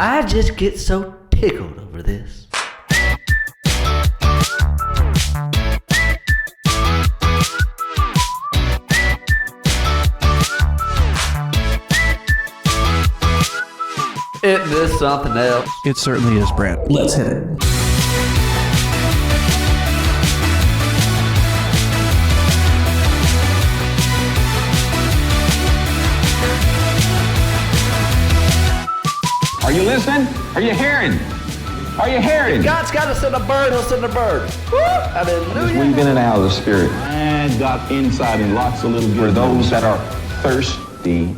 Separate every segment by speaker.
Speaker 1: I just get so tickled over this. Isn't this something else?
Speaker 2: It certainly is, Brant. Let's hit it.
Speaker 3: Are you listening? Are you hearing? Are you hearing?
Speaker 1: If God's got to send a bird, he'll send a bird. Woo! Hallelujah.
Speaker 3: Just weaving in and out of the spirit. And got inside and lots of little gifts. For those that are thirsty.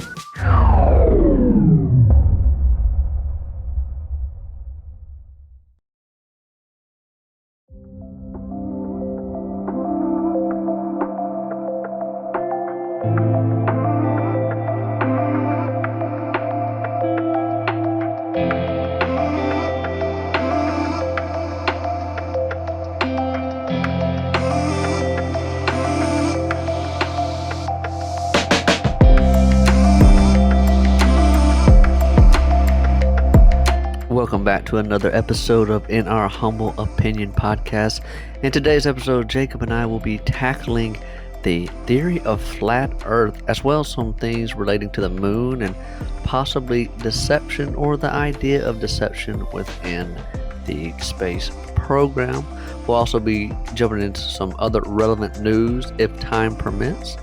Speaker 1: Welcome back to another episode of In Our Humble Opinion podcast. In today's episode, Jacob and I will be tackling the theory of flat earth, as well as some things relating to the moon and possibly deception, or the idea of deception within the space program. We'll also be jumping into some other relevant news if time permits.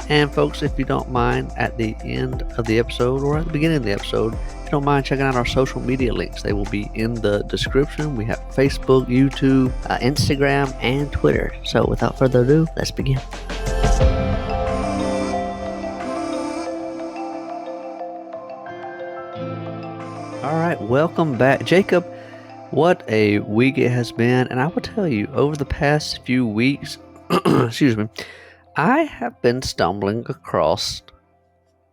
Speaker 1: And folks, if you don't mind, at the end of the episode or at the beginning of the episode, if you don't mind checking out our social media links, they will be in the description. We have Facebook, YouTube, Instagram, and Twitter. So without further ado, let's begin. All right, welcome back. Jacob, what a week it has been. And I will tell you, over the past few weeks, excuse me, I have been stumbling across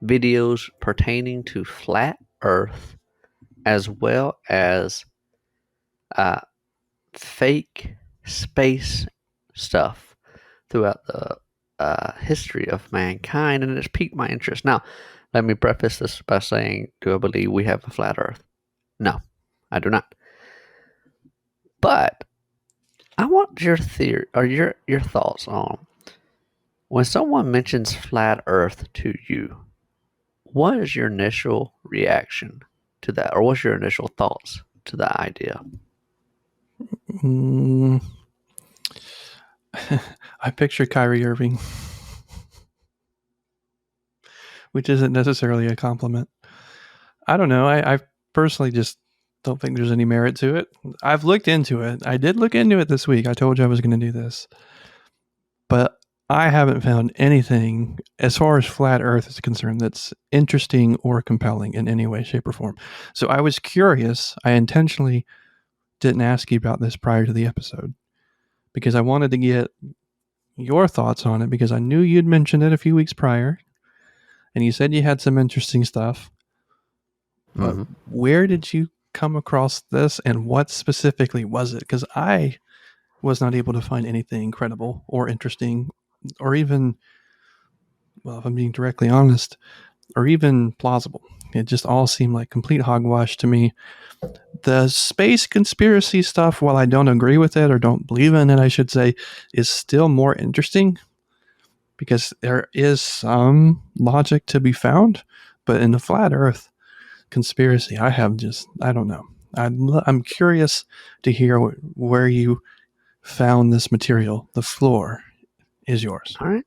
Speaker 1: videos pertaining to flat earth, as well as fake space stuff throughout the history of mankind, and it's piqued my interest. Now, let me preface this by saying, do I believe we have a flat earth? No, I do not. But I want your theory, or your thoughts on, when someone mentions flat earth to you, what is your initial reaction to that? Or what's your initial thoughts to that idea?
Speaker 2: I picture Kyrie Irving, which isn't necessarily a compliment. I don't know. I personally just don't think there's any merit to it. I've looked into it. I did look into it this week. I told you I was going to do this. But I haven't found anything as far as flat earth is concerned that's interesting or compelling in any way, shape, or form. So I was curious. I intentionally didn't ask you about this prior to the episode because I wanted to get your thoughts on it, because I knew you'd mentioned it a few weeks prior and you said you had some interesting stuff. But where did you come across this, and what specifically was it? Because I was not able to find anything credible or interesting, or even, well, if I'm being directly honest, or even plausible. It just all seemed like complete hogwash to me. The space conspiracy stuff, while I don't agree with it, or don't believe in it, I should say, is still more interesting because there is some logic to be found. But in the flat earth conspiracy, I don't know. I'm curious to hear where you found this material. The floor is yours.
Speaker 1: All right.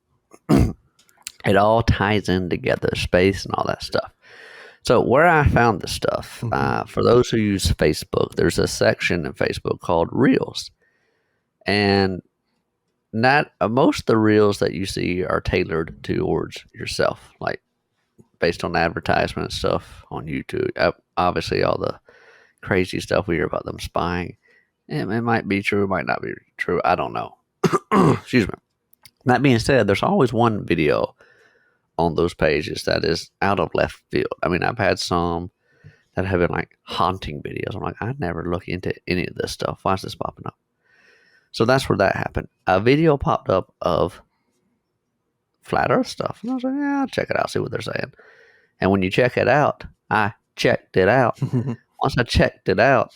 Speaker 1: It all ties in together, space and all that stuff. So where I found this stuff, for those who use Facebook, there's a section in Facebook called Reels. And not most of the Reels that you see are tailored towards yourself, like based on advertisement stuff on YouTube. Obviously, all the crazy stuff we hear about them spying, it might be true, it might not be true. I don't know. Excuse me. That being said, there's always one video on those pages that is out of left field. I mean, I've had some that have been like haunting videos. I'm like, I never look into any of this stuff. Why is this popping up? So that's where that happened. A video popped up of flat earth stuff. And I was like, yeah, I'll check it out, see what they're saying. And when you check it out, I checked it out. once I checked it out,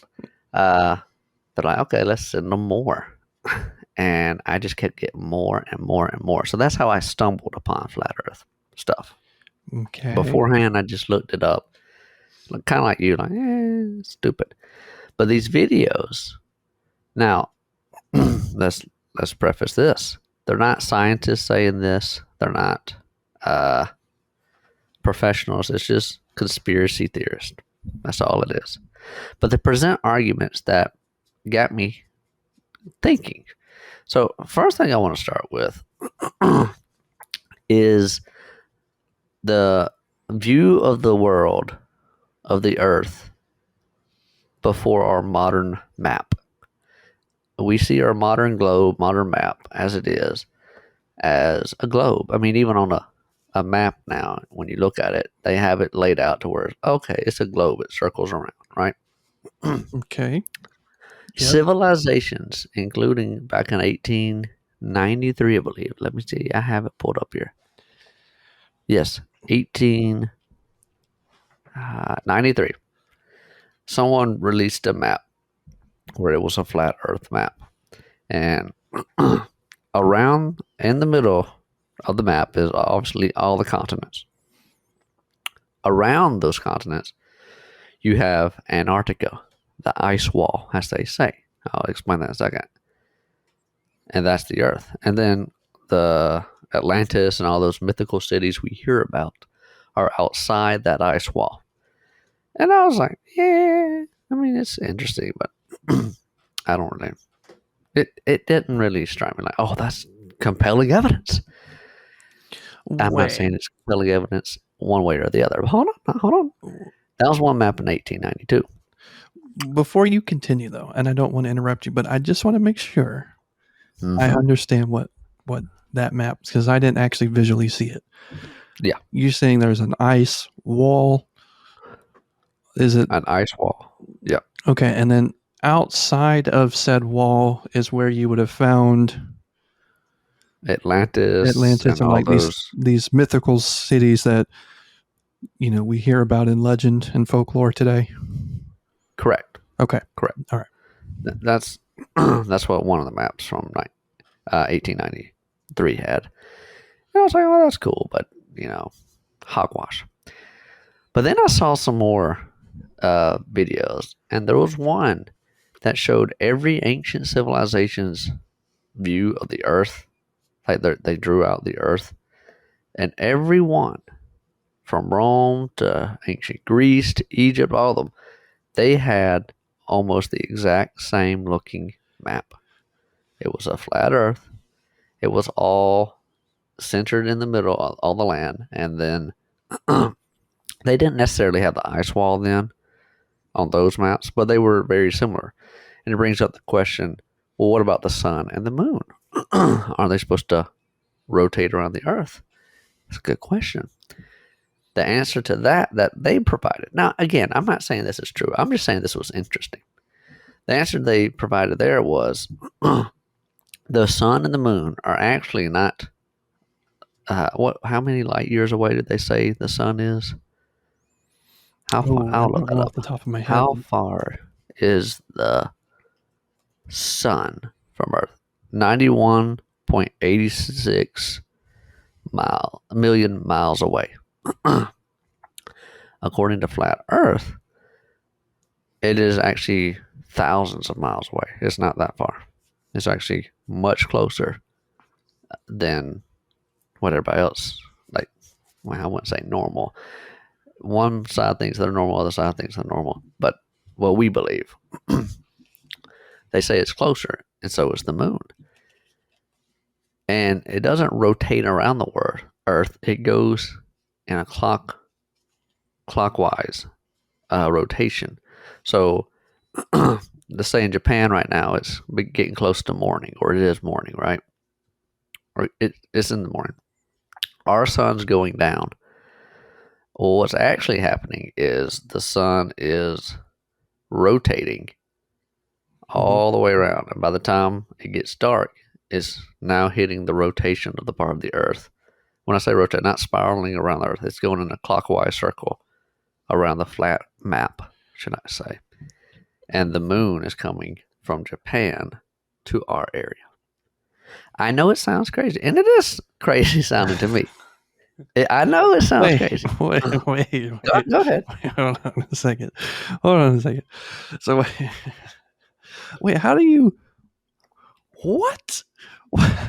Speaker 1: they're like, okay, let's send them more. And I just kept getting more and more and more. So that's how I stumbled upon flat Earth stuff.
Speaker 2: Okay.
Speaker 1: Beforehand, I just looked it up, kind of like you, like, stupid. But these videos, now, let's preface this: they're not scientists saying this. They're not professionals. It's just conspiracy theorists. That's all it is. But they present arguments that got me thinking. So, first thing I want to start with is the view of the world, of the Earth, before our modern map. We see our modern globe, modern map, as it is, as a globe. I mean, even on a map now, when you look at it, they have it laid out to where, okay, it's a globe. It circles around, right?
Speaker 2: Okay. Yep.
Speaker 1: Civilizations, including back in 1893, I believe. Let me see. I have it pulled up here. Yes, 1893. Someone released a map where it was a flat Earth map. And around in the middle of the map is obviously all the continents. Around those continents, you have Antarctica, the ice wall, as they say. I'll explain that in a second. And that's the Earth. And then the Atlantis and all those mythical cities we hear about are outside that ice wall. And I was like, yeah, I mean, it's interesting, but I don't really. It didn't really strike me like, oh, that's compelling evidence. I'm not saying it's compelling evidence one way or the other. But hold on. That was one map in 1892.
Speaker 2: Before you continue, though, and I don't want to interrupt you, but I just want to make sure I understand what that map, because I didn't actually visually see it.
Speaker 1: Yeah.
Speaker 2: You're saying there's an ice wall. Is it
Speaker 1: an ice wall? Yeah.
Speaker 2: Okay, and then outside of said wall is where you would have found
Speaker 1: Atlantis
Speaker 2: and like these mythical cities that we hear about in legend and folklore today.
Speaker 1: Correct.
Speaker 2: Okay.
Speaker 1: Correct.
Speaker 2: All right.
Speaker 1: That's what one of the maps from 1893 had. And I was like, oh, that's cool, but hogwash. But then I saw some more videos, and there was one that showed every ancient civilization's view of the Earth. Like they drew out the Earth, and every one, from Rome to ancient Greece to Egypt, all of them, they had almost the exact same looking map. It was a flat Earth. It was all centered in the middle of all the land, and then they didn't necessarily have the ice wall then on those maps, but they were very similar. And it brings up the question, well, what about the sun and the moon? Are they supposed to rotate around the Earth? That's a good question. The answer to that they provided. Now, again, I'm not saying this is true. I'm just saying this was interesting. The answer they provided there was the sun and the moon are actually not. How many light years away did they say the sun is? How far? I'll look that up.
Speaker 2: Off the top of my head.
Speaker 1: How far is the sun from Earth? 91.86 million miles away. According to Flat Earth, it is actually thousands of miles away. It's not that far. It's actually much closer than what everybody else, I wouldn't say normal. One side thinks they're normal, other side thinks they're normal. But what we believe, they say it's closer, and so is the moon. And it doesn't rotate around the Earth. It goes in a clockwise rotation. So, let's say in Japan right now, it's getting close to morning, or it is morning, right? Or it's in the morning. Our sun's going down. Well, what's actually happening is the sun is rotating all the way around. And by the time it gets dark, it's now hitting the rotation of the part of the Earth. When I say rotate, not spiraling around the Earth, it's going in a clockwise circle around the flat map should I say. And the moon is coming from Japan to our area. I know it sounds crazy, and it is crazy sounding to me. I know it sounds crazy.
Speaker 2: Wait.
Speaker 1: Go ahead.
Speaker 2: Hold on a second. So wait, how do you? What?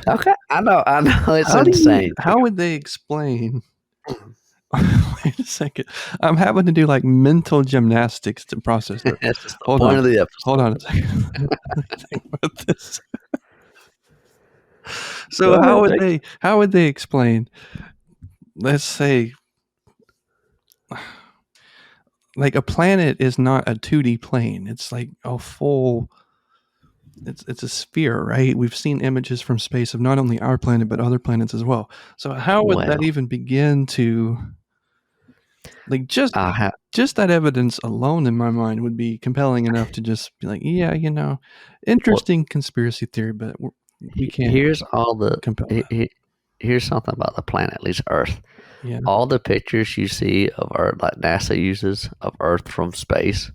Speaker 1: Okay, I know it's insane.
Speaker 2: How would they explain? Wait a second. I'm having to do like mental gymnastics to process that.
Speaker 1: That's just the point of the episode.
Speaker 2: Hold on a second. Think about this. So how would they explain? Let's say, like, a planet is not a 2D plane. It's like a full. It's a sphere, right? We've seen images from space of not only our planet but other planets as well. So how would that even begin to, like, just that evidence alone in my mind would be compelling enough to just be like, yeah, interesting conspiracy theory, but we can't.
Speaker 1: Here's something about the planet, at least Earth.
Speaker 2: Yeah.
Speaker 1: All the pictures you see of Earth, like NASA uses of Earth from space,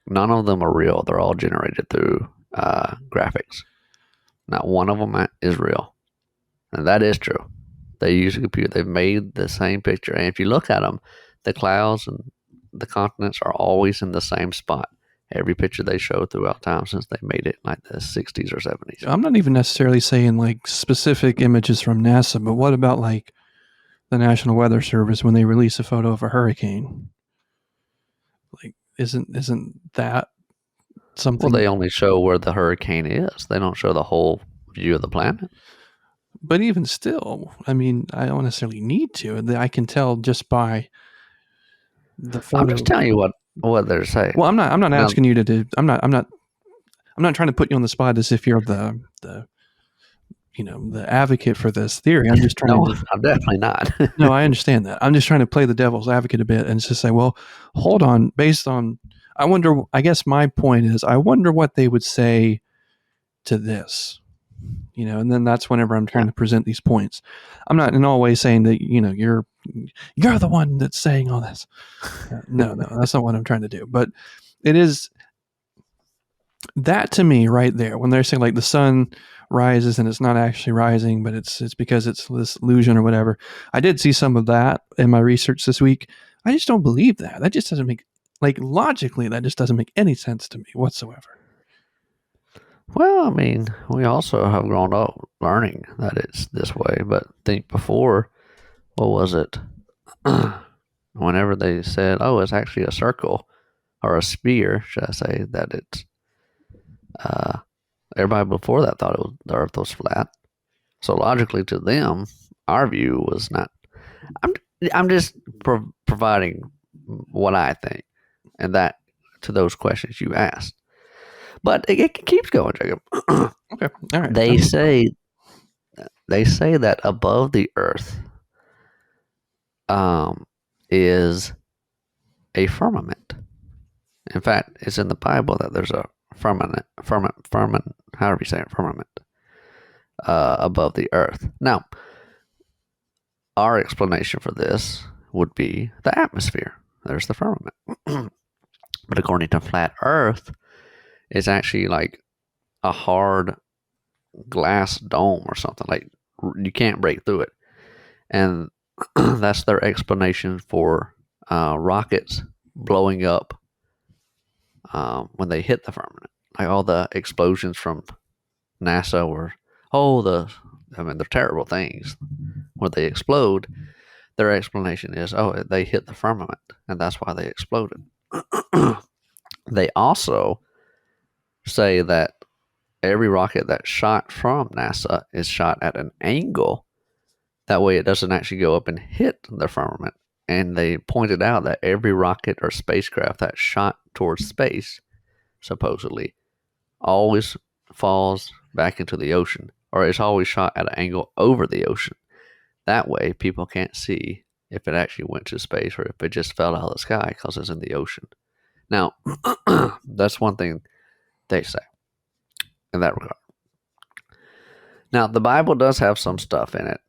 Speaker 1: none of them are real. They're all generated through graphics. Not one of them is real, and that is true. They use a computer. They've made the same picture, and if you look at them, the clouds and the continents are always in the same spot. Every picture they show throughout time since they made it, like the 60s or 70s.
Speaker 2: I'm not even necessarily saying like specific images from NASA, but what about like the National Weather Service when they release a photo of a hurricane? Like, isn't that something?
Speaker 1: Well, they only show where the hurricane is. They don't show the whole view of the planet.
Speaker 2: But even still, I mean, I don't necessarily need to. I can tell just by the photo.
Speaker 1: I'm just telling you what they're saying.
Speaker 2: Well, I'm not asking you to do. I'm not trying to put you on the spot as if you're the advocate for this theory. I'm just trying.
Speaker 1: No, I'm definitely not.
Speaker 2: No, I understand that. I'm just trying to play the devil's advocate a bit and just say, well, hold on. Based on, I guess my point is, I wonder what they would say to this. And then that's whenever I'm trying to present these points. I'm not in all ways saying that, you're the one that's saying all this. No, that's not what I'm trying to do. But it is that to me right there, when they're saying like the sun rises and it's not actually rising, but it's because it's this illusion or whatever. I did see some of that in my research this week. I just don't believe that. That just doesn't make, like, logically, that just doesn't make any sense to me whatsoever.
Speaker 1: Well, I mean, we also have grown up learning that it's this way, but think before, what was it? Whenever they said, oh, it's actually a circle or a sphere, should I say, that it's, everybody before that thought the earth was flat. So logically to them, our view was not, I'm just providing what I think, and that to those questions you asked. But it keeps going, Jacob.
Speaker 2: Okay, all right.
Speaker 1: They say that above the earth is a firmament. In fact, it's in the Bible that there's a firmament, however you say it, firmament, above the earth. Now, our explanation for this would be the atmosphere. There's the firmament. But according to Flat Earth, it's actually like a hard glass dome or something. Like, you can't break through it. And that's their explanation for rockets blowing up when they hit the firmament. Like all the explosions from NASA were, they're terrible things. When they explode, their explanation is, they hit the firmament, and that's why they exploded. They also say that every rocket that's shot from NASA is shot at an angle. That way it doesn't actually go up and hit the firmament. And they pointed out that every rocket or spacecraft that's shot towards space, supposedly, always falls back into the ocean, or it's always shot at an angle over the ocean. That way people can't see if it actually went to space or if it just fell out of the sky because it's in the ocean. Now, that's one thing they say in that regard. Now, the Bible does have some stuff in it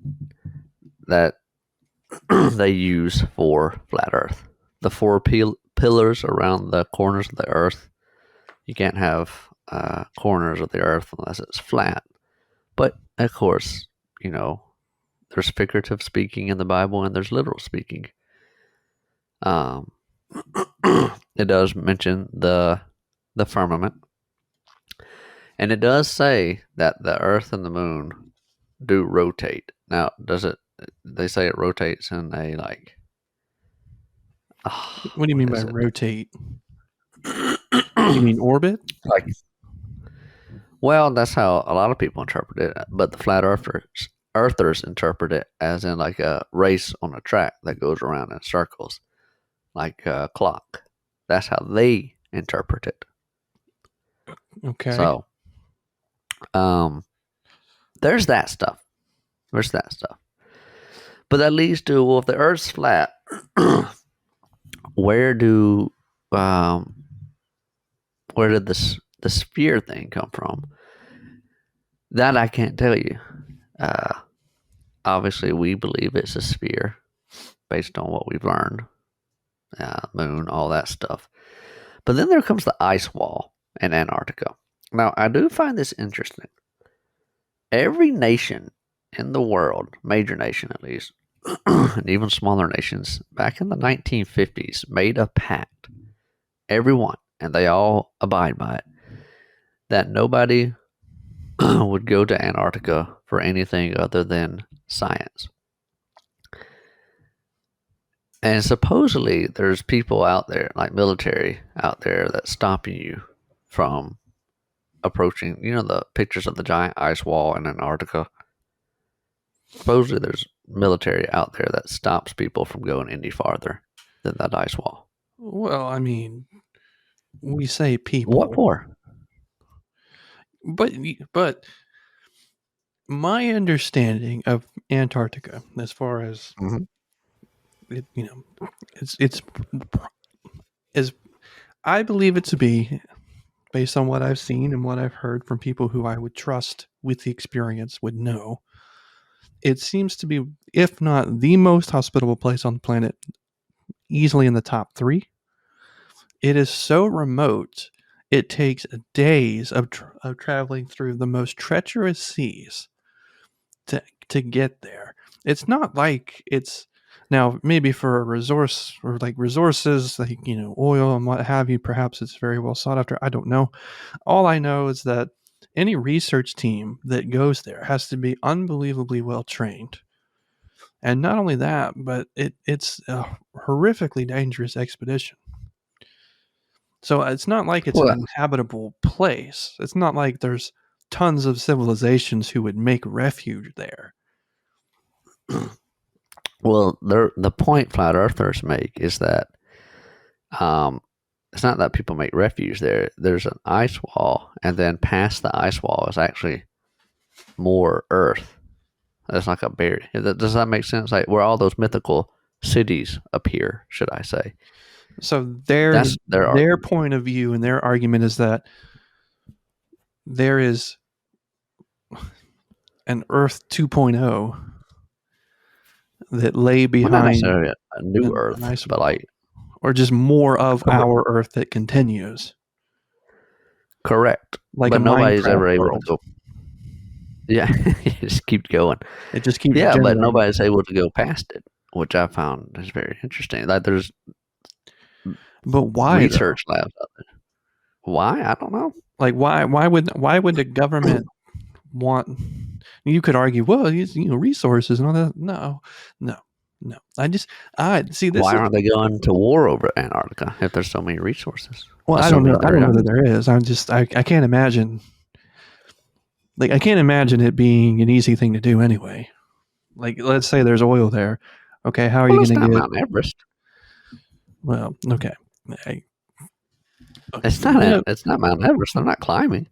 Speaker 1: that they use for flat earth. The four pillars around the corners of the Earth. You can't have corners of the Earth unless it's flat. But of course, there's figurative speaking in the Bible and there's literal speaking. It does mention the firmament, and it does say that the Earth and the Moon do rotate. Now, does it? They say it rotates in a like.
Speaker 2: What do you mean by rotate? You mean orbit?
Speaker 1: Like, well, that's how a lot of people interpret it, but the flat earthers interpret it as in like a race on a track that goes around in circles, like a clock. That's how they interpret it.
Speaker 2: Okay.
Speaker 1: So, there's that stuff. But that leads to, well, if the Earth's flat, where did the sphere thing come from? That I can't tell you. Obviously, we believe it's a sphere based on what we've learned. Moon, all that stuff. But then there comes the ice wall in Antarctica. Now, I do find this interesting. Every nation in the world, major nation at least, and even smaller nations, back in the 1950s, made a pact. Everyone, and they all abide by it, that nobody would go to Antarctica for anything other than science. And supposedly there's people out there, like military out there, that's stopping you from approaching, the pictures of the giant ice wall in Antarctica. Supposedly there's military out there that stops people from going any farther than that ice wall.
Speaker 2: Well, I mean, we say people.
Speaker 1: What for?
Speaker 2: But my understanding of Antarctica, as far as it, it's as I believe it to be, based on what I've seen and what I've heard from people who I would trust with the experience would know. It seems to be, if not the most hospitable place on the planet, easily in the top 3. It is so remote. It takes days of traveling through the most treacherous seas to get there. It's not like it's now maybe for a resource or like resources like oil and what have you. Perhaps it's very well sought after. I don't know. All I know is that any research team that goes there has to be unbelievably well trained. And not only that, but it's a horrifically dangerous expedition. So it's not like it's an inhabitable place. It's not like there's tons of civilizations who would make refuge there.
Speaker 1: Well, the point flat earthers make is that it's not that people make refuge there. There's an ice wall, and then past the ice wall is actually more earth. It's like a barrier. Does that make sense? Like where all those mythical cities appear, should I say?
Speaker 2: So their point of view and their argument is that there is an Earth 2.0 that lay behind,
Speaker 1: not necessarily a new Earth, but like,
Speaker 2: or just more of our Earth that continues.
Speaker 1: Correct.
Speaker 2: Like
Speaker 1: but
Speaker 2: a
Speaker 1: nobody's
Speaker 2: Minecraft
Speaker 1: ever able
Speaker 2: world.
Speaker 1: to go. Yeah, just keep going.
Speaker 2: It just keeps.
Speaker 1: Yeah, but
Speaker 2: generating.
Speaker 1: nobody's able to go past it, which I found is very interesting. Like there's,
Speaker 2: but why
Speaker 1: research labs out there? Why? I don't know.
Speaker 2: Like why would the government want? You could argue, well, resources and all that. No. I see this.
Speaker 1: Why aren't they going to war over Antarctica if there's so many resources?
Speaker 2: Well, I don't know. I don't know that there is. I can't imagine. Like I can't imagine it being an easy thing to do anyway. Like let's say there's oil there. Okay, how are you going to get
Speaker 1: Mount Everest?
Speaker 2: Well, okay.
Speaker 1: It's not. It's not Mount Everest. They're not climbing.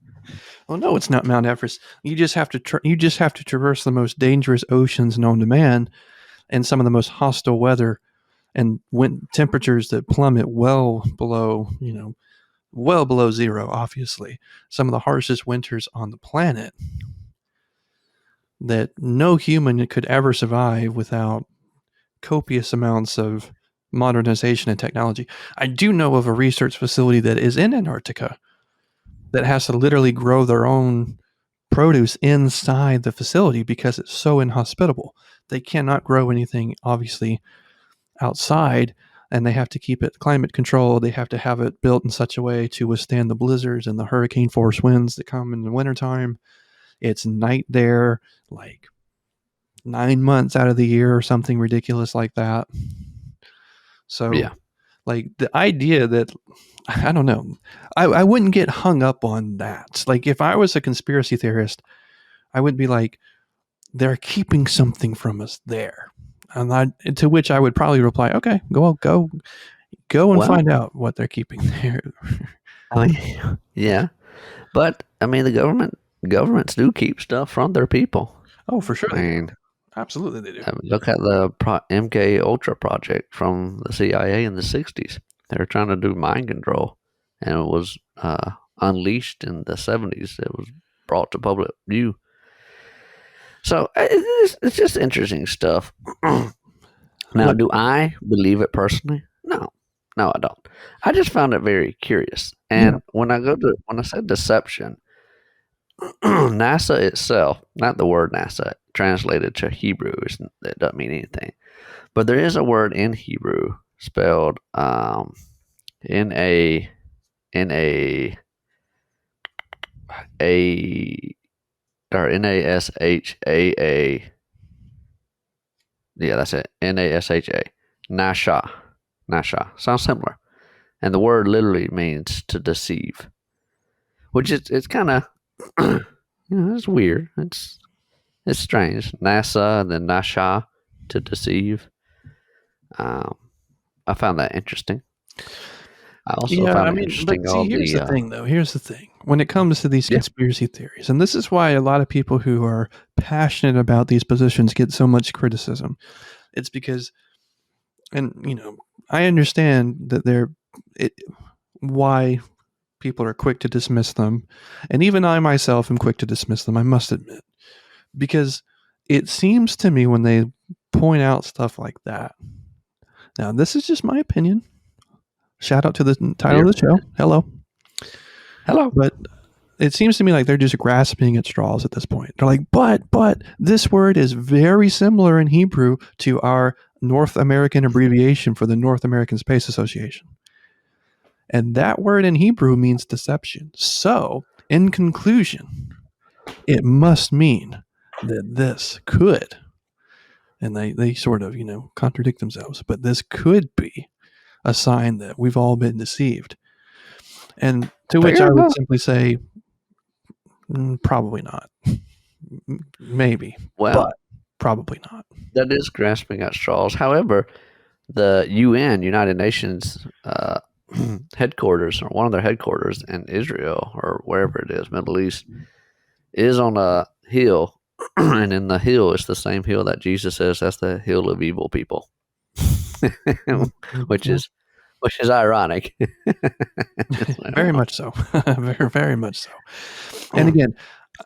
Speaker 2: Oh no, it's not Mount Everest. You just have to. You just have to traverse the most dangerous oceans known to man, and some of the most hostile weather, and wind temperatures that plummet well below zero. Obviously, some of the harshest winters on the planet that no human could ever survive without copious amounts of modernization and technology. I do know of a research facility that is in Antarctica that has to literally grow their own produce inside the facility because it's so inhospitable. They cannot grow anything, obviously, outside, and they have to keep it climate controlled. They have to have it built in such a way to withstand the blizzards and the hurricane force winds that come in the wintertime. It's night there, like 9 months out of the year or something ridiculous like that. So,
Speaker 1: Yeah.
Speaker 2: like the idea that, I don't know, I wouldn't get hung up on that. Like if I was a conspiracy theorist, I would be like, they're keeping something from us there. And to which I would probably reply, okay, go and
Speaker 1: Well-
Speaker 2: find out what they're keeping there.
Speaker 1: I mean, yeah, but I mean, the governments do keep stuff from their people.
Speaker 2: Oh, for sure.
Speaker 1: I mean,
Speaker 2: Absolutely they do.
Speaker 1: look at the MK Ultra project from the CIA in the 60s. They were trying to do mind control, and it was unleashed in the 70s. It was brought to public view. So it's just interesting stuff. Now, do I believe it personally? No, I don't. I just found it very curious. And when I said deception, NASA itself, not the word NASA, translated to Hebrew, it doesn't mean anything. But there is a word in Hebrew spelled N-A or N-A-S-H-A-A. Yeah, that's it. N-A-S-H-A. Nasha. Sounds similar. And the word literally means to deceive. Which it's kind of, it's weird. It's strange. NASA and then Nasha, to deceive. I found that interesting. I also found it interesting.
Speaker 2: But see, here's the thing, though. Here's the thing. When it comes to these conspiracy theories, and this is why a lot of people who are passionate about these positions get so much criticism. It's because, and I understand that why people are quick to dismiss them, and even I myself am quick to dismiss them, I must admit, because it seems to me when they point out stuff like that. Now, this is just my opinion. Shout out to the title of the show. Hello. But it seems to me like they're just grasping at straws at this point. They're like, but this word is very similar in Hebrew to our North American abbreviation for the North American Space Association. And that word in Hebrew means deception. So, in conclusion, it must mean that this could, and they sort of, contradict themselves, but this could be a sign that we've all been deceived. And to which I would simply say, probably not. Maybe, but probably not.
Speaker 1: That is grasping at straws. However, the UN, United Nations headquarters, or one of their headquarters in Israel or wherever it is, Middle East, is on a hill. And in the hill, it's the same hill that Jesus says that's the hill of evil people, which is ironic.
Speaker 2: Very much so. Very, very much so. And again,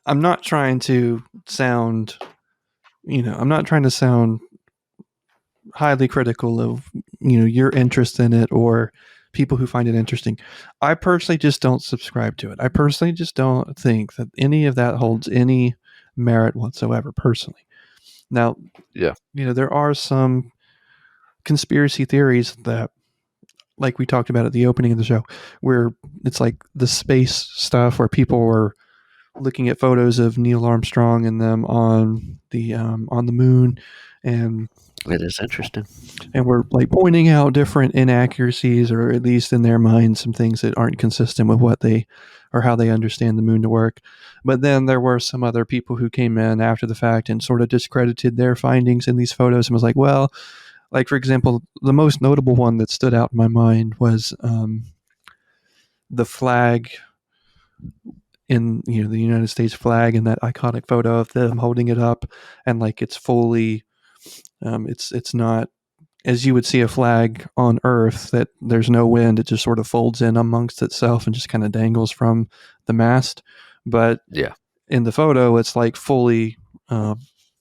Speaker 2: I'm not trying to sound, highly critical of, your interest in it or people who find it interesting. I personally just don't subscribe to it. I personally just don't think that any of that holds any merit whatsoever, personally. Now, there are some conspiracy theories that, like we talked about at the opening of the show, where it's like the space stuff where people were looking at photos of Neil Armstrong and them on the moon, and
Speaker 1: it is interesting.
Speaker 2: And we're like pointing out different inaccuracies, or at least in their minds, some things that aren't consistent with what they or how they understand the moon to work. But then there were some other people who came in after the fact and sort of discredited their findings in these photos and was like, well, like, for example, the most notable one that stood out in my mind was the flag in, the United States flag, and that iconic photo of them holding it up, and like it's fully, it's not as you would see a flag on Earth, that there's no wind. It just sort of folds in amongst itself and just kind of dangles from the mast. But in the photo, it's like fully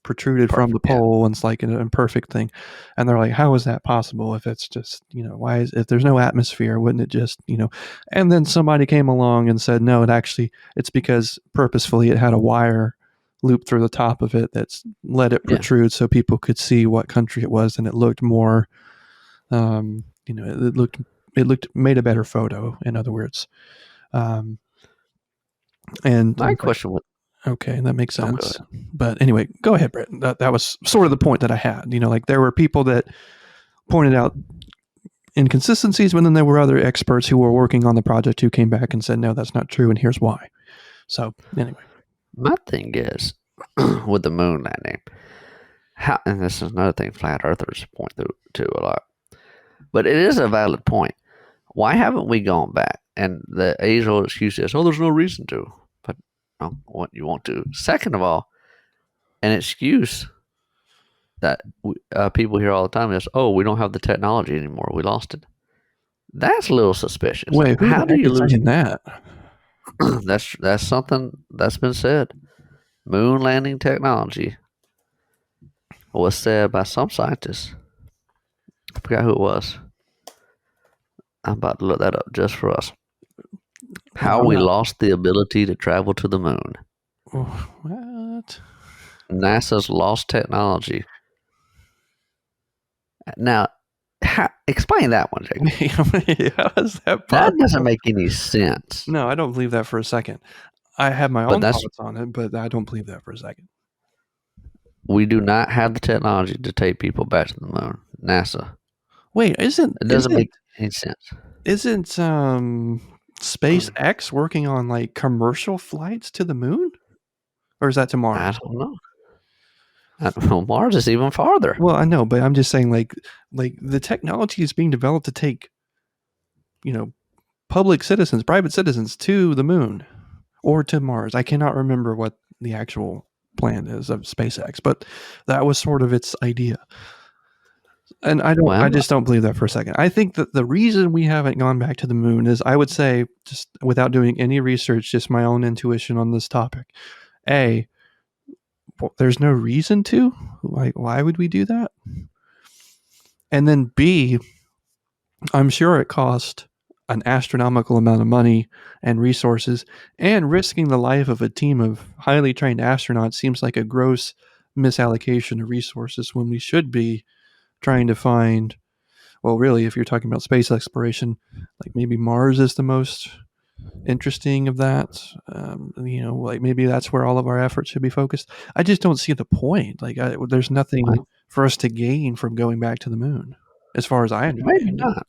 Speaker 2: protruded from the
Speaker 1: Perfect, yeah.
Speaker 2: pole and it's like an imperfect thing. And they're like, how is that possible if it's just, if there's no atmosphere, wouldn't it just, and then somebody came along and said, no, it's because purposefully it had a wire looped through the top of it that's let it protrude so people could see what country it was, and it looked more, made a better photo, in other words. And
Speaker 1: My question was,
Speaker 2: okay, that makes
Speaker 1: go
Speaker 2: sense.
Speaker 1: ahead.
Speaker 2: But anyway, go ahead, Brett. That was sort of the point that I had. Like there were people that pointed out inconsistencies, but then there were other experts who were working on the project who came back and said, no, that's not true, and here's why. So anyway.
Speaker 1: My thing is, with the moon landing, and this is another thing flat earthers point to a lot, but it is a valid point. Why haven't we gone back? And the age-old excuse is, oh, there's no reason to. But what you want to. Second of all, an excuse that people hear all the time is, oh, we don't have the technology anymore. We lost it. That's a little suspicious.
Speaker 2: Wait,
Speaker 1: how do you lose
Speaker 2: that?
Speaker 1: That's something that's been said. Moon landing technology was said by some scientists. I forgot who it was. I'm about to look that up just for us. How we lost the ability to travel to the moon.
Speaker 2: What?
Speaker 1: NASA's lost technology. Now, explain that one, Jake.
Speaker 2: How is that possible?
Speaker 1: That doesn't make any sense.
Speaker 2: No, I don't believe that for a second. I have my own thoughts on it, but I don't believe that for a second.
Speaker 1: We do not have the technology to take people back to the moon. NASA.
Speaker 2: Wait,
Speaker 1: it doesn't make any sense.
Speaker 2: Isn't SpaceX working on like commercial flights to the moon? Or is that to Mars?
Speaker 1: I don't know. Mars is even farther.
Speaker 2: Well, I know, but I'm just saying like the technology is being developed to take, private citizens to the moon or to Mars. I cannot remember what the actual plan is of SpaceX, but that was sort of its idea. And I just don't believe that for a second. I think that the reason we haven't gone back to the moon is, I would say, just without doing any research, just my own intuition on this topic. A, there's no reason to. Like, why would we do that? And then B, I'm sure it cost an astronomical amount of money and resources, and risking the life of a team of highly trained astronauts seems like a gross misallocation of resources when we should be trying to find, well, really, if you're talking about space exploration, like maybe Mars is the most interesting of that. Like maybe that's where all of our efforts should be focused. I just don't see the point. Like there's nothing for us to gain from going back to the moon, as far as I understand.
Speaker 1: Maybe not.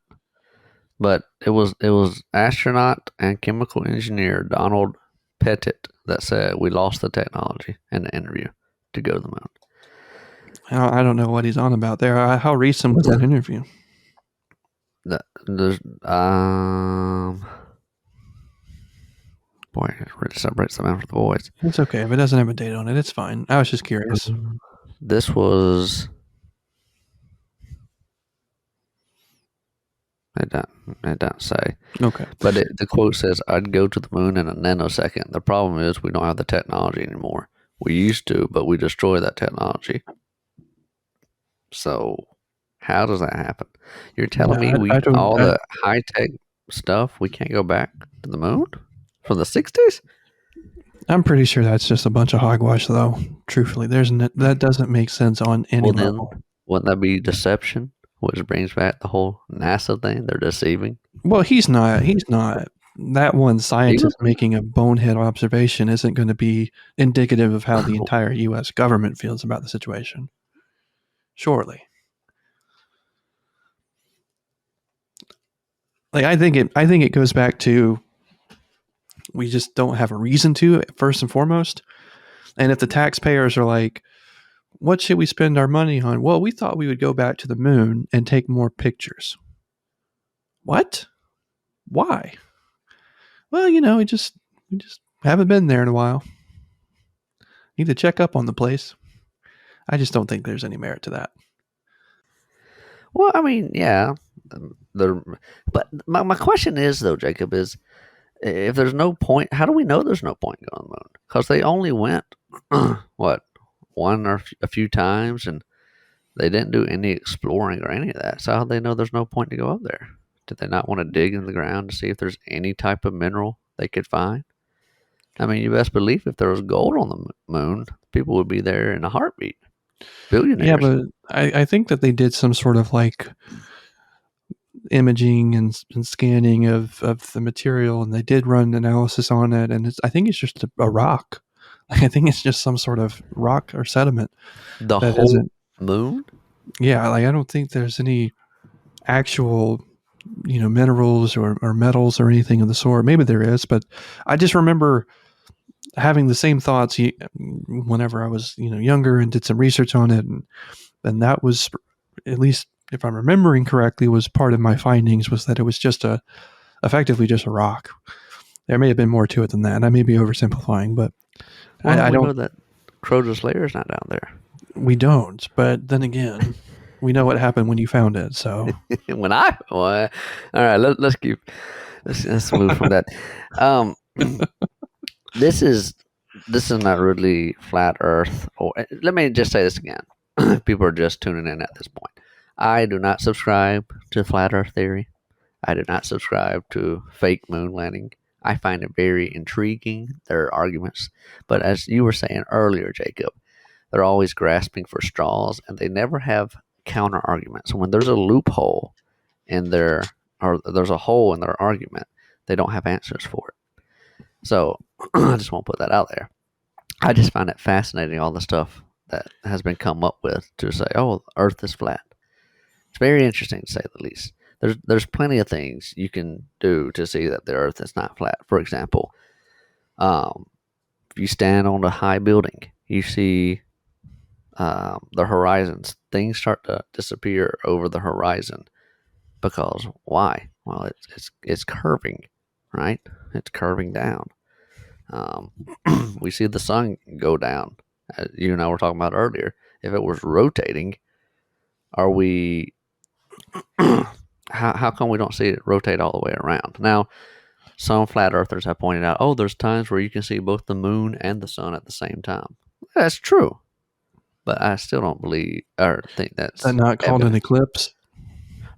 Speaker 1: But it was astronaut and chemical engineer Donald Pettit that said we lost the technology in the interview to go to the moon.
Speaker 2: I don't know what he's on about there. How recent was that interview?
Speaker 1: Boy, it really separates the man from the boys.
Speaker 2: It's okay if it doesn't have a date on it. It's fine. I was just curious.
Speaker 1: This was. It don't say.
Speaker 2: Okay.
Speaker 1: But the quote says, I'd go to the moon in a nanosecond. The problem is we don't have the technology anymore. We used to, but we destroyed that technology. So how does that happen? You're telling me the high-tech stuff, we can't go back to the moon from the 60s?
Speaker 2: I'm pretty sure that's just a bunch of hogwash, though. Truthfully, that doesn't make sense on any level.
Speaker 1: Wouldn't that be deception? Which brings back the whole NASA thing. They're deceiving.
Speaker 2: Well, he's not. That one scientist making a bonehead observation isn't going to be indicative of how the entire U.S. government feels about the situation. Surely. Like, I think it goes back to, we just don't have a reason to, first and foremost. And if the taxpayers are like, what should we spend our money on? Well, we thought we would go back to the moon and take more pictures. What? Why? Well, we just haven't been there in a while. Need to check up on the place. I just don't think there's any merit to that.
Speaker 1: Well, I mean, yeah. But my question is, though, Jacob, is if there's no point, how do we know there's no point going on the moon? Because they only went, one or a few times, and they didn't do any exploring or any of that. So how do they know there's no point to go up there? Did they not want to dig in the ground to see if there's any type of mineral they could find? I mean, you best believe if there was gold on the moon, people would be there in a heartbeat. Billionaires.
Speaker 2: Yeah, but I think that they did some sort of like imaging and scanning of the material, and they did run analysis on it, and I think it's just a rock. I think it's just some sort of rock or sediment.
Speaker 1: The
Speaker 2: that
Speaker 1: whole
Speaker 2: isn't.
Speaker 1: moon?
Speaker 2: Yeah, like I don't think there's any actual, minerals or metals or anything of the sort. Maybe there is, but I just remember having the same thoughts whenever I was, younger and did some research on it, and that was, at least if I'm remembering correctly, was part of my findings, was that it was just effectively just a rock. There may have been more to it than that, and I may be oversimplifying, but I
Speaker 1: We
Speaker 2: don't.
Speaker 1: know that Crota's lair is not down there.
Speaker 2: We don't, but then again, we know what happened when you found it. So
Speaker 1: All right, let's move from that. This is not really flat Earth. Or let me just say this again. People are just tuning in at this point. I do not subscribe to flat Earth theory. I do not subscribe to fake moon landing. I find it very intriguing, their arguments. But as you were saying earlier, Jacob, they're always grasping for straws, and they never have counter arguments. When there's a loophole in or there's a hole in their argument, they don't have answers for it. So I just want to put that out there. I just find it fascinating, all the stuff that has been come up with to say, oh, Earth is flat. It's very interesting, to say the least. There's plenty of things you can do to see that the Earth is not flat. For example, if you stand on a high building, you see the horizons. Things start to disappear over the horizon. Because why? Well, it's curving, right? It's curving down. We see the sun go down. As you and I were talking about earlier. If it was rotating, are we? How come we don't see it rotate all the way around? Now, some flat earthers have pointed out, oh, there's times where you can see both the moon and the sun at the same time. That's true, but I still don't believe or think that's.
Speaker 2: Is that not called an eclipse?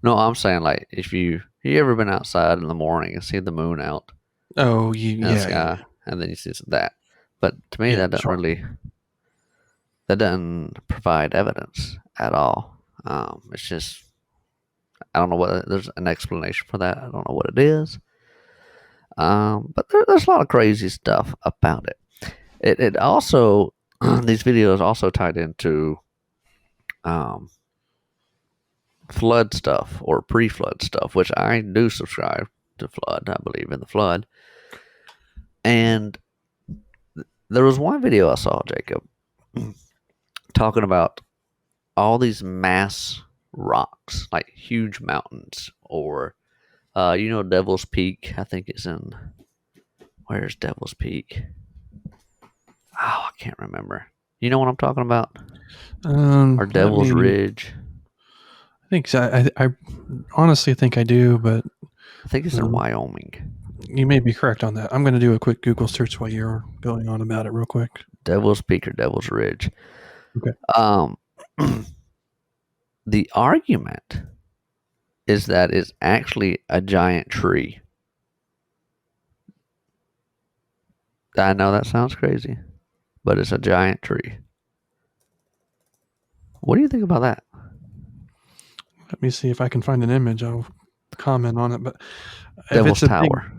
Speaker 1: No, I'm saying like if you ever been outside in the morning and see the moon out.
Speaker 2: Oh,
Speaker 1: in the sky, and then you see that. But to me, that doesn't provide evidence at all. It's just, I don't know what there's an explanation for that. I don't know what it is. But there's a lot of crazy stuff about it. It also these videos also tied into flood stuff or pre-flood stuff, which I do subscribe to flood. I believe in the flood. And there was one video I saw, Jacob, talking about all these mass rocks, like huge mountains, or Devil's Peak. I think it's in, where's Devil's Peak? Oh, I can't remember. You know what I'm talking about? Or Devil's Ridge.
Speaker 2: I think so. I honestly think I do, but
Speaker 1: I think it's in Wyoming.
Speaker 2: You may be correct on that. I'm going to do a quick Google search while you're going on about it real quick.
Speaker 1: Devil's Peak or Devil's Ridge.
Speaker 2: Okay.
Speaker 1: The argument is that it's actually a giant tree. I know that sounds crazy, but it's a giant tree. What do you think about that?
Speaker 2: Let me see if I can find an image. I'll comment on it. But
Speaker 1: Devil's Tower.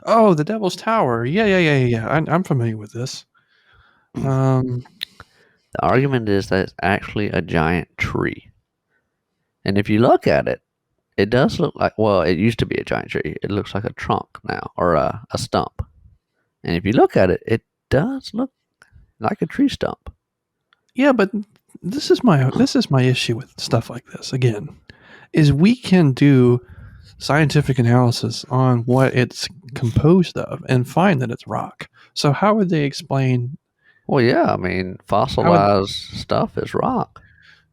Speaker 2: Oh, the Devil's Tower. Yeah. I'm familiar with this.
Speaker 1: The argument is that it's actually a giant tree. And if you look at it, it does look like, well, it used to be a giant tree. It looks like a trunk now, or a stump. And if you look at it, it does look like a tree stump.
Speaker 2: Yeah, but this is my issue with stuff like this. Again, is we can do scientific analysis on what it's composed of and find that it's rock. So how would they explain?
Speaker 1: Well, yeah, I mean, fossilized stuff is rock.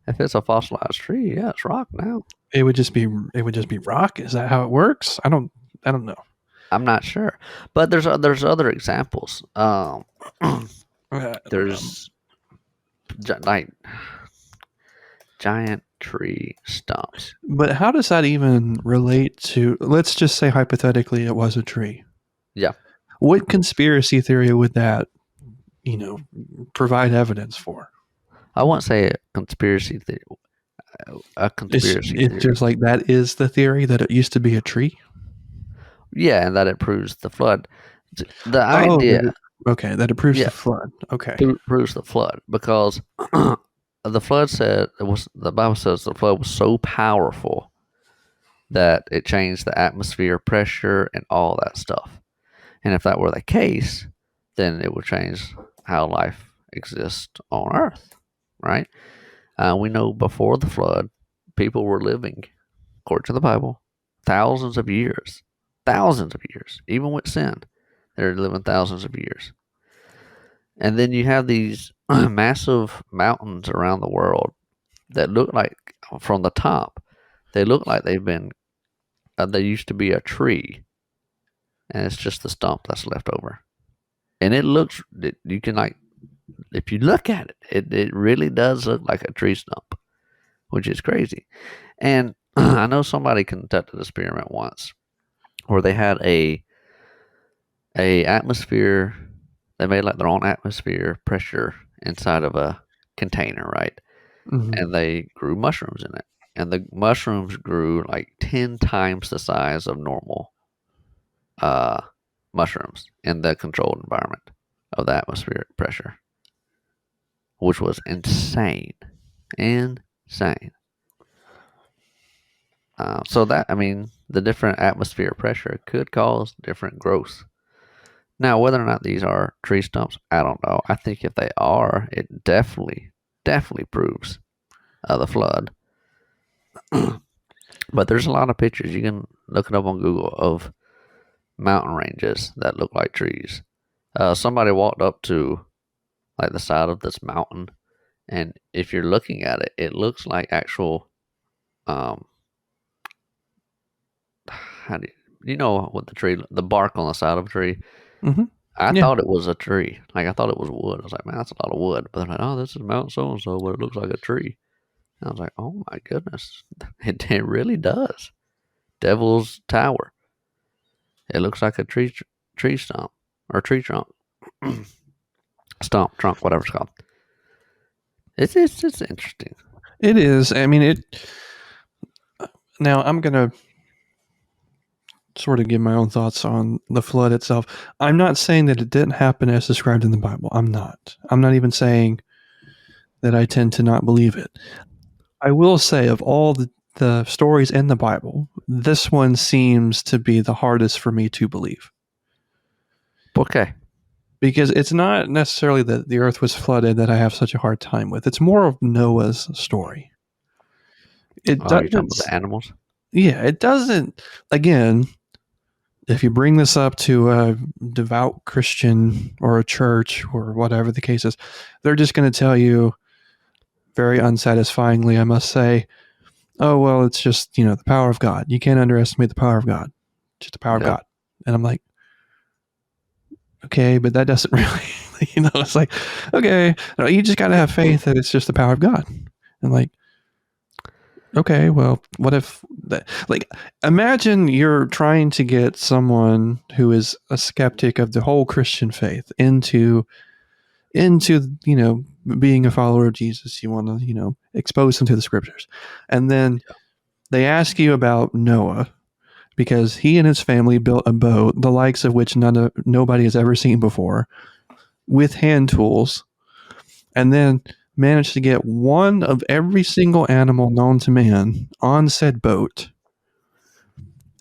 Speaker 1: If it's a fossilized tree, yeah, it's rock now.
Speaker 2: It would just be rock. Is that how it works? I don't know.
Speaker 1: I'm not sure, but there's other examples. There's like giant tree stumps.
Speaker 2: But how does that even relate to? Let's just say hypothetically it was a tree.
Speaker 1: Yeah.
Speaker 2: What conspiracy theory would that, provide evidence for?
Speaker 1: I won't say a conspiracy theory. A conspiracy
Speaker 2: It's
Speaker 1: theory.
Speaker 2: just like that is the theory that it used to be a tree.
Speaker 1: Yeah, and that it proves the flood. The idea.
Speaker 2: That it proves
Speaker 1: Yeah.
Speaker 2: the flood. Okay.
Speaker 1: Proves the flood because the flood said the Bible says the flood was so powerful that it changed the atmosphere pressure and all that stuff. And if that were the case, then it would change how life exists on Earth, right? We know before the flood, people were living, according to the Bible, thousands of years, even with sin. They're living thousands of years. And then you have these massive mountains around the world that look like, from the top, they look like they used to be a tree. And it's just the stump that's left over. And you can if you look at it really does look like a tree stump, which is crazy. And I know somebody conducted an experiment once where they had a atmosphere. They made like their own atmosphere pressure inside of a container, right?
Speaker 2: Mm-hmm.
Speaker 1: And they grew mushrooms in it. And the mushrooms grew like 10 times the size of normal mushrooms in the controlled environment of the atmospheric pressure, which was insane. So the different atmosphere pressure could cause different growth. Now, whether or not these are tree stumps, I don't know. I think if they are, it definitely proves the flood. But there's a lot of pictures. You can look it up on Google of mountain ranges that look like trees. Somebody walked up to like the side of this mountain, and if you're looking at it, it looks like actual how do you know what the bark on the side of a tree?
Speaker 2: Mm-hmm.
Speaker 1: I thought it was a tree. Like I thought it was wood. I was like, man, that's a lot of wood. But they're like, oh, this is Mount so and so, but it looks like a tree. And I was like, oh my goodness, it really does. Devil's Tower. It looks like a tree stump or tree trunk, stump trunk, whatever it's called. It's interesting.
Speaker 2: It is. I mean, now I'm gonna sort of give my own thoughts on the flood itself. I'm not saying that it didn't happen as described in the Bible. I'm not. I'm not even saying that I tend to not believe it. I will say, of all the stories in the Bible, this one seems to be the hardest for me to believe.
Speaker 1: Okay.
Speaker 2: Because it's not necessarily that the earth was flooded that I have such a hard time with. It's more of Noah's story.
Speaker 1: You're talking about the animals?
Speaker 2: Yeah, it doesn't. Again, if you bring this up to a devout Christian or a church or whatever the case is, they're just going to tell you very unsatisfyingly, I must say, oh, well, it's just, the power of God. You can't underestimate the power of God. Just the power of God. And I'm like, okay, but that doesn't really, it's like, okay, no, you just got to have faith that it's just the power of God. And like, okay, well, what if imagine you're trying to get someone who is a skeptic of the whole Christian faith into being a follower of Jesus. You want to expose them to the scriptures, and then they ask you about Noah because he and his family built a boat the likes of which nobody has ever seen before with hand tools, and then managed to get one of every single animal known to man on said boat.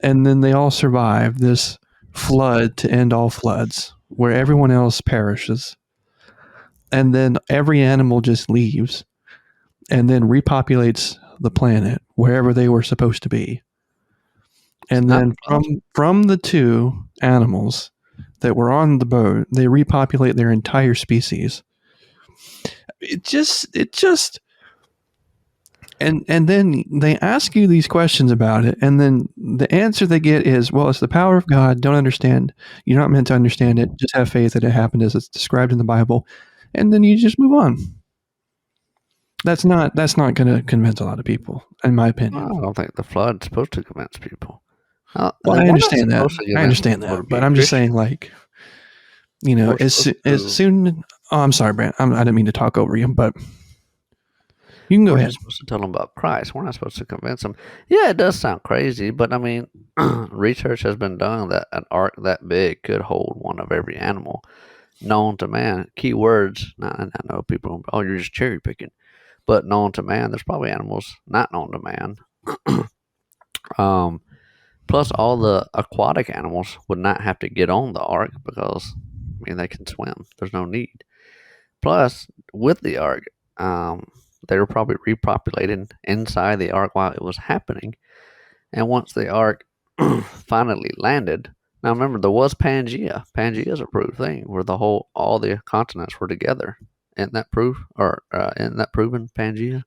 Speaker 2: And then they all survive this flood to end all floods where everyone else perishes. And then every animal just leaves and then repopulates the planet wherever they were supposed to be. And then from the two animals that were on the boat, they repopulate their entire species. It just and then they ask you these questions about it, and then the answer they get is, well, it's the power of God. Don't understand. You're not meant to understand it. Just have faith that it happened as it's described in the Bible, and then you just move on. That's not going to convince a lot of people, in my opinion.
Speaker 1: I don't think the flood's supposed to convince people.
Speaker 2: Well, I understand that. But I'm just saying, like, as soon. Oh, I'm sorry, Brant. I didn't mean to talk over you, but you can go ahead.
Speaker 1: We're supposed to tell them about Christ. We're not supposed to convince them. Yeah, it does sound crazy, but I mean, research has been done that an ark that big could hold one of every animal known to man. Key words. I know people. Oh, you're just cherry picking, but known to man. There's probably animals not known to man. Plus, all the aquatic animals would not have to get on the ark because, I mean, they can swim. There's no need. Plus, with the ark, they were probably repopulating inside the ark while it was happening. And once the ark finally landed, now remember there was Pangea. Pangea is a proved thing where all the continents were together. Isn't that proof, or isn't that proven Pangea?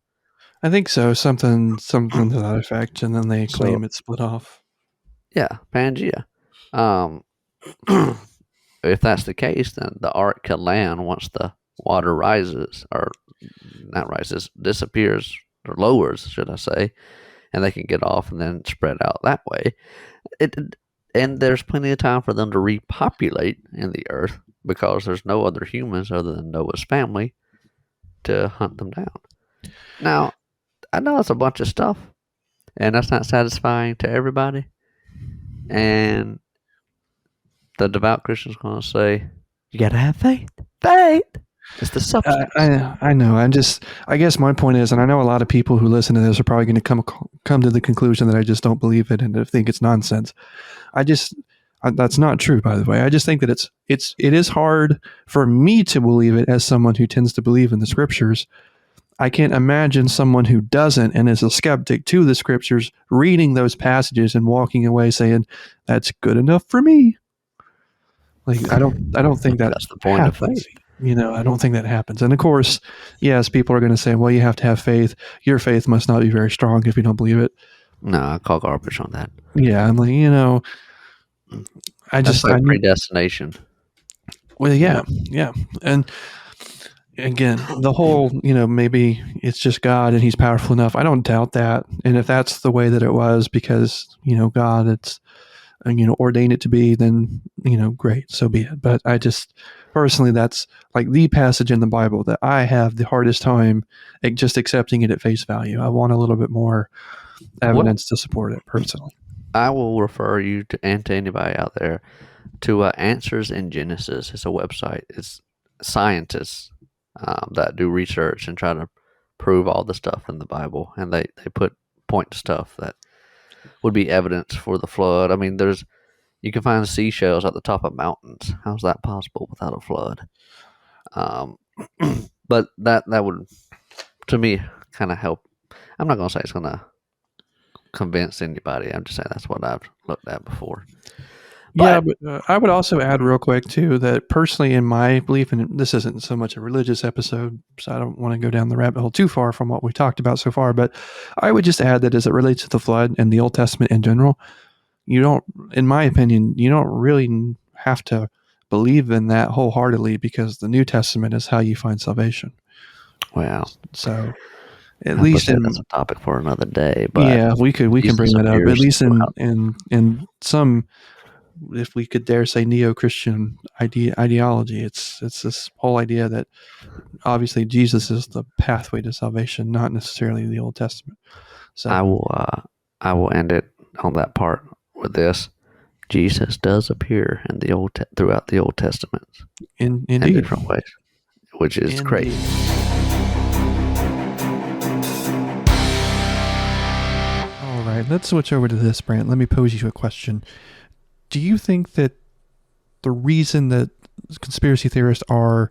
Speaker 2: I think so. Something to that effect, and then they claim it split off.
Speaker 1: Yeah, Pangea. If that's the case, then the ark can land once the water rises, or not rises, disappears, or lowers, should I say, and they can get off and then spread out that way. And there's plenty of time for them to repopulate in the earth because there's no other humans other than Noah's family to hunt them down. Now, I know it's a bunch of stuff, and that's not satisfying to everybody. And the devout Christian's going to say, you got to have faith. Faith! It's the substance.
Speaker 2: I know. I guess my point is, and I know a lot of people who listen to this are probably going to come to the conclusion that I just don't believe it and think it's nonsense. That's not true, by the way. I just think that it is hard for me to believe it as someone who tends to believe in the scriptures. I can't imagine someone who doesn't and is a skeptic to the scriptures reading those passages and walking away saying, that's good enough for me. Like, I don't think that's the point of faith. I don't think that happens. And of course, yes, people are going to say, well, you have to have faith. Your faith must not be very strong if you don't believe it.
Speaker 1: No, I call garbage on that.
Speaker 2: Yeah, I'm like,
Speaker 1: That's like predestination.
Speaker 2: Well, yeah. And again, the whole, maybe it's just God and he's powerful enough. I don't doubt that. And if that's the way that it was because, God, it's, ordained it to be, then, great, so be it. But I just, personally, that's like the passage in the Bible that I have the hardest time just accepting it at face value. I want a little bit more evidence to support it, personally.
Speaker 1: I will refer you to anybody out there to Answers in Genesis. It's a website. It's scientists that do research and try to prove all the stuff in the Bible, and they point to stuff that would be evidence for the flood. I mean, you can find seashells at the top of mountains. How's that possible without a flood? But that would, to me, kind of help. I'm not going to say it's going to convince anybody. I'm just saying that's what I've looked at before.
Speaker 2: But I would also add real quick, too, that personally in my belief, and this isn't so much a religious episode, so I don't want to go down the rabbit hole too far from what we talked about so far, but I would just add that as it relates to the flood and the Old Testament in general, in my opinion, you don't really have to believe in that wholeheartedly because the New Testament is how you find salvation.
Speaker 1: Wow.
Speaker 2: So at least
Speaker 1: that's a topic for another day. But
Speaker 2: yeah, we can bring that up. At least in some, if we could dare say, neo-Christian ideology, it's this whole idea that obviously Jesus is the pathway to salvation, not necessarily the Old Testament. So
Speaker 1: I will end it on that part with this: Jesus does appear in throughout the Old Testament in different ways, which is crazy.
Speaker 2: All right, let's switch over to this, Brant. Let me pose you a question. Do you think that the reason that conspiracy theorists are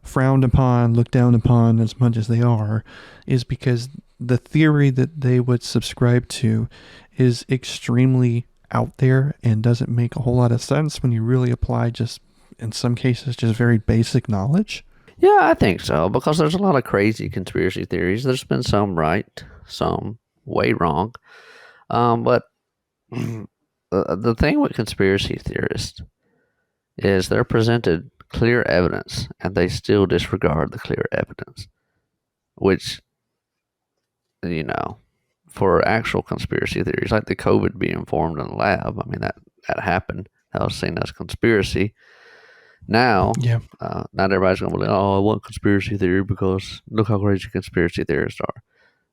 Speaker 2: frowned upon, looked down upon as much as they are, is because the theory that they would subscribe to is extremely out there and doesn't make a whole lot of sense when you really apply just, in some cases, just very basic knowledge?
Speaker 1: Yeah, I think so, because there's a lot of crazy conspiracy theories. There's been some right, some way wrong. But the thing with conspiracy theorists is they're presented clear evidence and they still disregard the clear evidence, which you know, for actual conspiracy theories, like the COVID being formed in the lab. I mean, that happened. That was seen as conspiracy. Now,
Speaker 2: Yeah.
Speaker 1: not everybody's going to believe, oh, I want conspiracy theory because look how crazy conspiracy theorists are.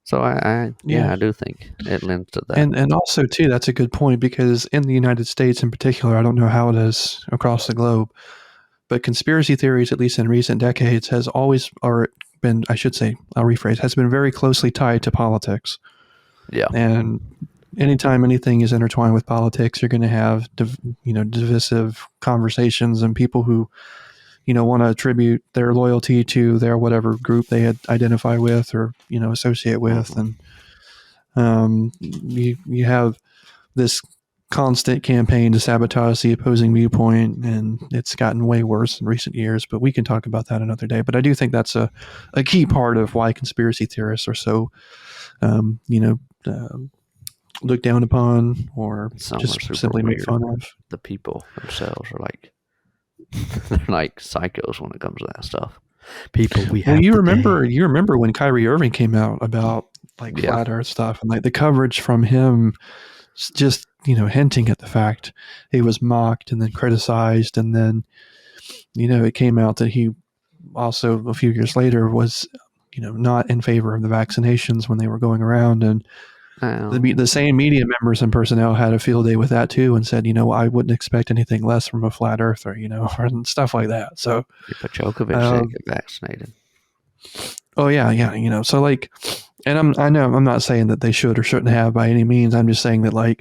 Speaker 1: So I do think it lends to that.
Speaker 2: And also too, that's a good point, because in the United States in particular, I don't know how it is across the globe, but conspiracy theories, at least in recent decades, has always been, I should say, I'll rephrase, has been very closely tied to politics.
Speaker 1: Yeah.
Speaker 2: And anytime anything is intertwined with politics, you're going to have divisive conversations and people who want to attribute their loyalty to their whatever group they identify with or associate with, and you have this constant campaign to sabotage the opposing viewpoint, and it's gotten way worse in recent years, but we can talk about that another day. But I do think that's a key part of why conspiracy theorists are so looked down upon, or just simply made fun of.
Speaker 1: The people themselves are like, they're like psychos when it comes to that stuff. People
Speaker 2: you remember when Kyrie Irving came out about flat earth stuff, and the coverage from him just hinting at the fact he was mocked and then criticized, and then it came out that he also a few years later was not in favor of the vaccinations when they were going around, and the same media members and personnel had a field day with that too, and said, I wouldn't expect anything less from a flat earther, and stuff like that. So
Speaker 1: Djokovic did get vaccinated.
Speaker 2: Oh yeah. So and I know I'm not saying that they should or shouldn't have by any means. I'm just saying that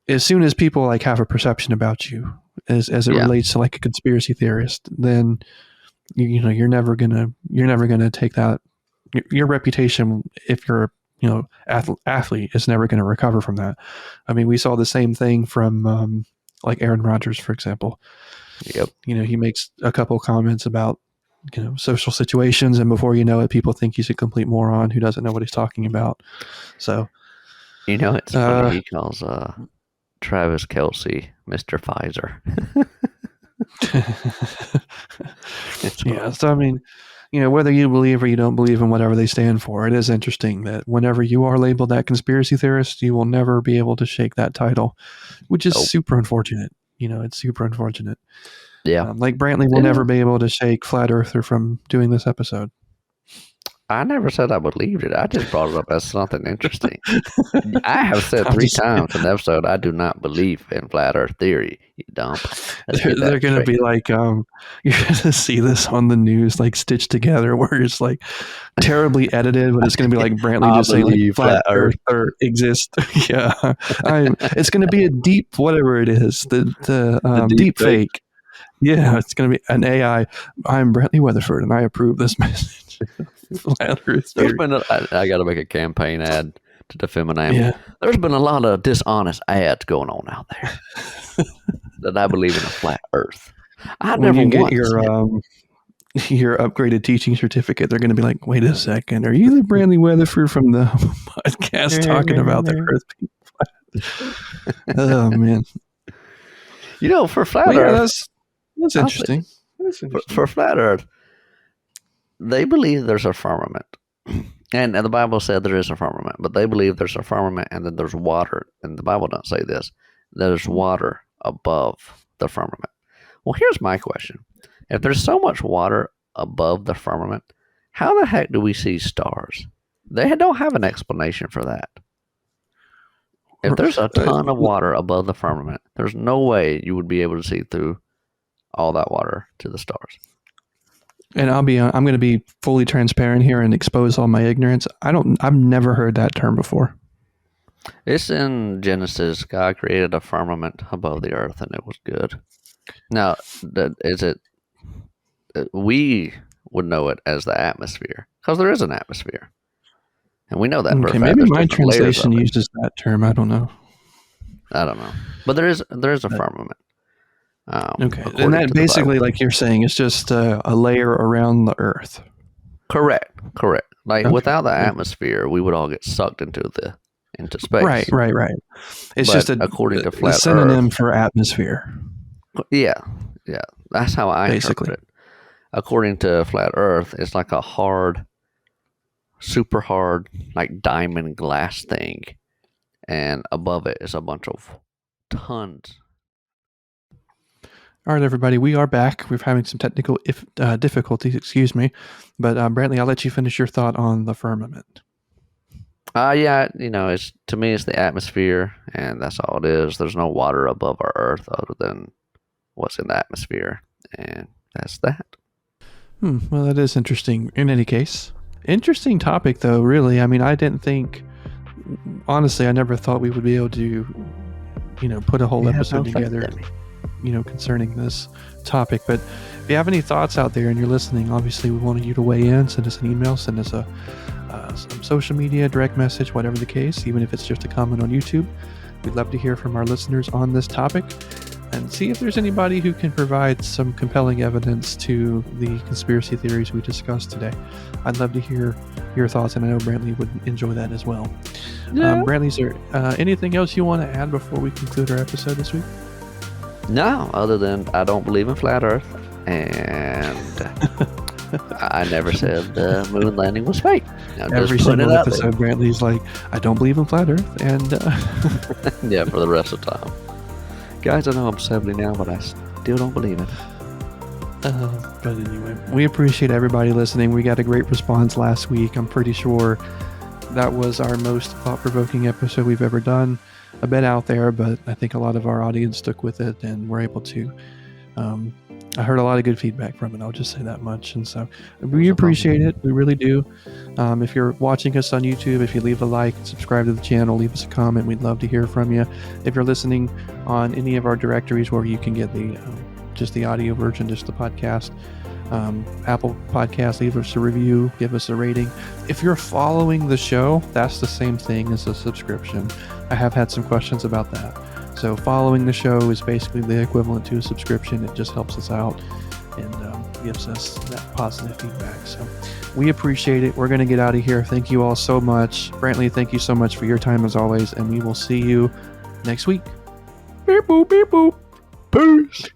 Speaker 2: as soon as people have a perception about you as it relates to a conspiracy theorist, then you're never gonna take that. Your reputation, if you're athlete, is never going to recover from that. I mean, we saw the same thing from Aaron Rodgers, for example.
Speaker 1: Yep.
Speaker 2: He makes a couple comments about social situations, and before you know it, people think he's a complete moron who doesn't know what he's talking about. So
Speaker 1: it's funny, he calls Travis Kelce Mr. Pfizer.
Speaker 2: Yeah, so I mean, whether you believe or you don't believe in whatever they stand for, it is interesting that whenever you are labeled that conspiracy theorist, you will never be able to shake that title, which is super unfortunate. It's super unfortunate.
Speaker 1: Yeah.
Speaker 2: Brantley will never be able to shake Flat Earther from doing this episode.
Speaker 1: I never said I believed it. I just brought it up as something interesting. I have said 3 times in the episode, I do not believe in flat Earth theory. You dump.
Speaker 2: They're going to be like, you're going to see this on the news, stitched together, where it's terribly edited, but it's going to be Brantley just saying flat Earth exists. Yeah, it's going to be a deep, whatever it is, the deep fake. Yeah, it's going to be an AI. I'm Brantley Weatherford, and I approve this message. Flat Earth theory.
Speaker 1: I got to make a campaign ad to defend my name. Yeah. There's been a lot of dishonest ads going on out there that I believe in a flat Earth.
Speaker 2: When you get your upgraded teaching certificate, they're going to be like, "Wait a second, are you the Brantley Weatherford from the podcast talking about the Earth people?" Oh man,
Speaker 1: for flat Earth,
Speaker 2: that's interesting.
Speaker 1: For flat Earth, they believe there's a firmament. And the Bible said there is a firmament, but they believe there's a firmament and then there's water. And the Bible doesn't say this. There's water above the firmament. Well, here's my question. If there's so much water above the firmament, how the heck do we see stars? They don't have an explanation for that. If there's a ton of water above the firmament, there's no way you would be able to see through all that water to the stars.
Speaker 2: And I'm going to be fully transparent here and expose all my ignorance. I've never heard that term before.
Speaker 1: It's in Genesis. God created a firmament above the earth, and it was good. Now, we would know it as the atmosphere, because there is an atmosphere. And we know that.
Speaker 2: Okay, maybe my translation uses that term. I don't know.
Speaker 1: But there is a firmament.
Speaker 2: Okay, and that basically, like you're saying, is just a layer around the earth.
Speaker 1: Correct. Without the atmosphere, we would all get sucked into space.
Speaker 2: Right. It's just
Speaker 1: according to flat
Speaker 2: synonym
Speaker 1: Earth,
Speaker 2: for atmosphere.
Speaker 1: Yeah. That's how I interpret it. According to flat Earth, it's like a hard super hard, like diamond glass thing, and above it is a bunch of tons.
Speaker 2: All right, everybody, we are back. We're having some technical difficulties, excuse me. But Brantley, I'll let you finish your thought on the firmament.
Speaker 1: Yeah, it's to me it's the atmosphere, and that's all it is. There's no water above our Earth other than what's in the atmosphere, and that's that.
Speaker 2: Well, that is interesting. In any case, interesting topic, though. Really, I mean, I didn't think. Honestly, I never thought we would be able to, put a whole episode together, concerning this topic. But if you have any thoughts out there and you're listening, obviously we wanted you to weigh in. Send us an email. Send us some social media, direct message, whatever the case. Even if it's just a comment on YouTube, we'd love to hear from our listeners on this topic and see if there's anybody who can provide some compelling evidence to the conspiracy theories we discussed today. I'd love to hear your thoughts, and I know Brantley would enjoy that as well.
Speaker 1: Yeah.
Speaker 2: Brantley, is there anything else you want to add before we conclude our episode this week?
Speaker 1: No, other than I don't believe in flat Earth, and I never said the moon landing was fake.
Speaker 2: Every single episode, Brantley's like, I don't believe in flat Earth, and
Speaker 1: yeah, for the rest of the time. Guys, I know I'm 70 now, but I still don't believe it.
Speaker 2: But anyway, we appreciate everybody listening. We got a great response last week. I'm pretty sure that was our most thought-provoking episode we've ever done. A bit out there, but I think a lot of our audience stuck with it, and we're able to. I heard a lot of good feedback from it. I'll just say that much, and so we appreciate it. We really do. If you're watching us on YouTube, if you leave a like, subscribe to the channel, leave us a comment. We'd love to hear from you. If you're listening on any of our directories where you can get the just the audio version, just the podcast, Apple Podcast, leave us a review, give us a rating. If you're following the show, that's the same thing as a subscription. I have had some questions about that. So following the show is basically the equivalent to a subscription. It just helps us out and gives us that positive feedback. So we appreciate it. We're going to get out of here. Thank you all so much. Brantley, thank you so much for your time as always, and we will see you next week. Beep boop, beep boop. Peace.